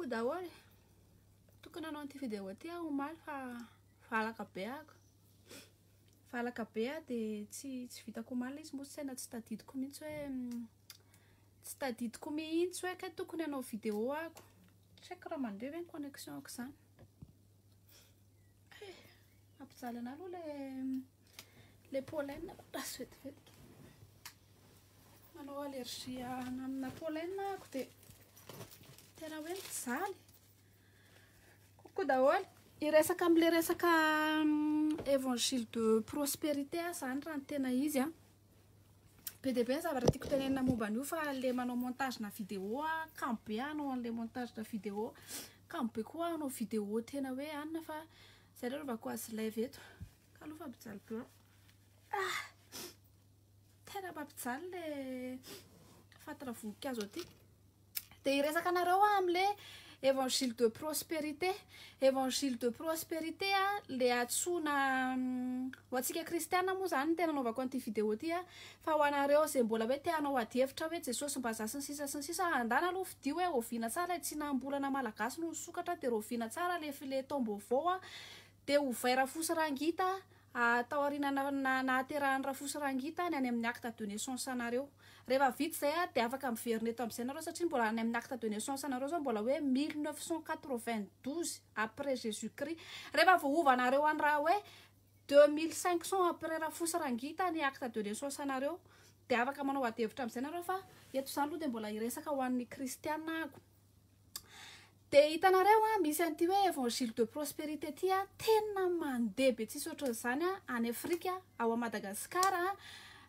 daholy tokony anao an'ity vidéo ty omaly fa valaka be ako. Valaka be dia tsy vitako omaly izy moa saina tsy tadidiko mihitsy hoe tsy tadidiko mihitsy hoe ka tokony anao vidéo ako. Tsy haiko raha mandeha ve ny connexion ako zany. Mampijaly anahy aloha le pollen rasy vetivety. Manao allergie amina pollen ako dia tena hoe mijaly. Coucou daholy. Iresaka am'le resaka évangile de prospérité zany raha ny tena izy a. Be dia be ny zavatra tiako tenenina momba an'io fa le manao montage na vidéo kamo be anao an'le montage na vidéo. Kamo be koa anao vidéo tena hoe anona fa zay rovako azy live eto. Ka aloha fa mpijaly be. Tena mampijaly le fatara voninkazo aty. Dia iresaka anareo am'le évangile de prospérité. Évangile de prospérité le atsona ho antsika kristiana moa zany tena anaovako an'ity vidéo ty fa ho anareo zay mbola hoe te hanao ady hevitra hoe Jesosy mba zasy ny sisa andana aloha fidio hoe roviana tsara tsy nambolana malagasy no sokatra dia roviana tsara le taom-baovao dia ovaira fosy rangita atao arina nahaterahan'ny rafosy rangita ny any amin'ny acte de naissance anareo. Rehefa vita zay dia afaka miverina eto amin'izay nareo satria mbola any amin'ny acte de naissance anareo zao mbola hoe 1992 après Jésus-Christ. Rehefa voova anareo any raha hoe 2500 après rafosy rangita ny acte de naissance anareo dia afaka manao ady hevitra amin'izay nareo fa eto zany aloha dia mbola iresaka ho an'ny kristiana ako. Dia hitanareo misy an'ity hoe évangile de prospérité ty tena mandeha be tsisy ohatran'izany any Afrika ao Madagasikara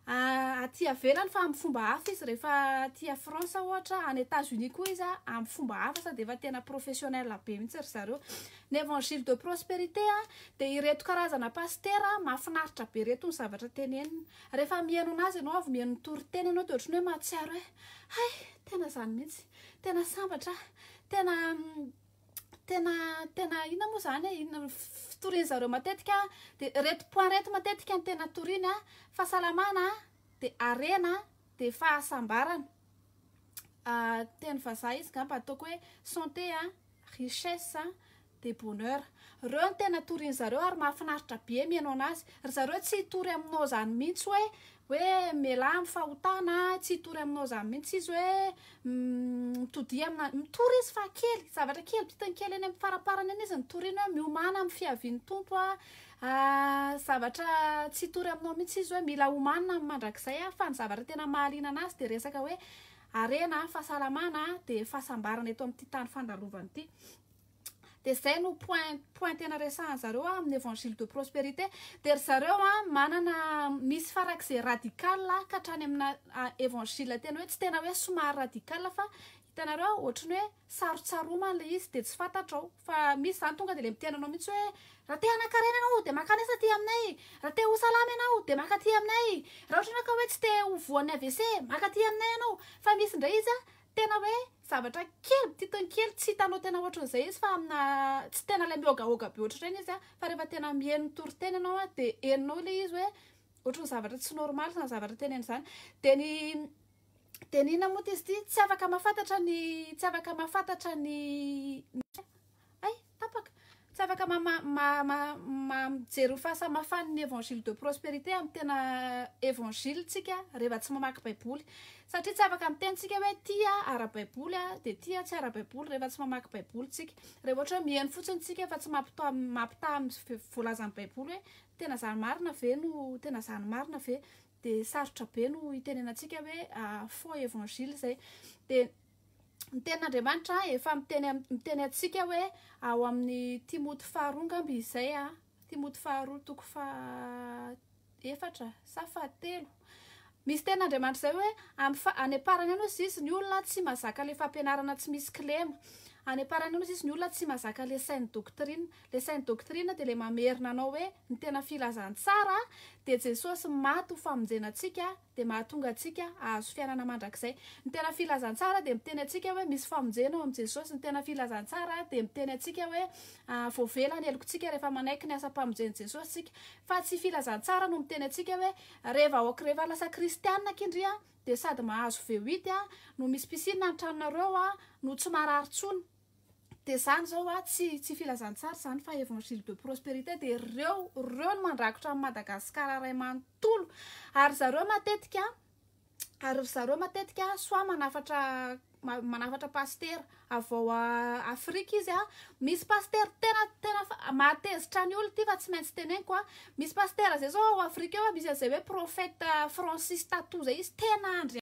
aty avelany fa amin'ny fomba hafa izy rehefa aty a France ohatra any États-Unis koa izy amin'ny fomba hafa sady efa tena professionnel be mihitsy ry zareo. Ny évangile de prospérité dia ireto karazana pasteur mahafinaritra be reto ny zavatra tenenina. Rehefa mihaino anazy ianao avy mihaino toriteny ianao dia ohatrany hoe mahatsiaro hoe hay tena zany mihitsy tena sambatra tena ina moa zany ina fitoriany zareo matetika dia reto point reto matetika ny tena toriany fahasalamana dia arena dia fahasambarana teny vazaha izy ngamba ataoko hoe santé richesse de bonheur. Reo ny tena toriany zareo ary mahafinaritra be mihaino anazy. Ry zareo tsy hitory aminao zany mihitsy hoe mialamy fahotana tsy hitory aminao zany mihitsy izy hoe mitody amina mitory izy fa kely zavatra kely bitany kely eny amin'ny faraparany eny izy nitoriana hoe miomana amin'ny fiavian'ny tompo zavatra tsy hitory aminao mihitsy izy hoe mila omanina amin'ny mandrakizay fa ny zavatra tena mahaliana anazy dia resaka hoe arena fahasalamana dia fahasambarana eto amin'ity tany fandalovana ity. Dia zay no point tena resahan zareo amin'ny évangile de prospérité. Dia ry zareo manana misy farak'izay radical ka hatrany amina évangile tena hoe tsy tena hoe somary radical fa hitanareo ohatrany hoe sarotsaroana le izy dia tsy fantatrao fa misy zany tonga dia le mitenanao mihitsy hoe raha te hanan-karena ianao dia makanesa aty aminay, raha te ho salama ianao dia maka aty aminay, raha ohatra ka hoe tsy te ho voan'ny AVC maka aty aminay ianao. Fa misy indray izy tena hoe zavatra kely titany kely tsy hitanao tena ohatran'izay izy fa amina tsy tena ilay miogaoga be ohatra ireny izy fa rehefa tena mihaino toriteny ianao dia heninao ilay izy hoe ohatran'ny zavatra tsy normal na zavatra teneny izany. Dia ny inona moa izy ity tsy afaka mahafantatra ny tapaka tsy afaka mijery ho fahasamafan'ny évangile de prospérité amin'ny tena évangile tsika rehefa tsy mamaky baiboly satria tsy afaka mitentsika hoe tia ara-baiboly dia tia tsy ara-baiboly rehefa tsy mamaky baiboly tsika. Rehefa ohatra hoe mihaino fotsiny tsika fa tsy mampitaha amin'ny voalazan'ny baiboly hoe tena zany marina ve no tena zany marina ve dia sarotra be no hitenenantsika hoe faux évangile zay. Dia ny tenin'Andriamanitra efa miteny antsika hoe ao amin'ny Timoty faharoa ngamba izay Timoty faharoa toko efatra sa fahatelo misy tenin'Andriamanitra zay hoe any aparany any izy ny olona tsy mazaka le fampianarana tsy misy kilema. Any aparany any izy ny olona tsy mazaka le saine doctrine. Le saine doctrine dia le mamerina anao hoe ny tena filazantsara dia Jesosy maty ho famonjena antsika dia mahatonga antsika ahazo fiainana mandrakizay. Ny tena filazantsara dia miteny antsika hoe misy famonjena ao amin'ny Jesosy. Ny tena filazantsara dia miteny antsika hoe voavela ny helokontsika rehefa manaiky ny asa-pamonjen'i Jesosy tsika. Fa tsy filazantsara no miteny antsika hoe rehefa lasa kristianina kindria dia sady mahazo V8 no misy piscine ny tranonareo no tsy marary tsony. de zany zao a tsy filazantsara zany fa évangile de prospérité de reo no mandrakotra amin'ny Madagasikara ray manontolo ary zareo matetika soit manafatra pasteur avy ao Afrika izy a misy pasteur tena matezitra ny olo ty fa tsy maintsy teneniko a misy pasteur zay zao ao Afrika eo misy an'izay hoe prophète Francis Tatou zay izy tena andry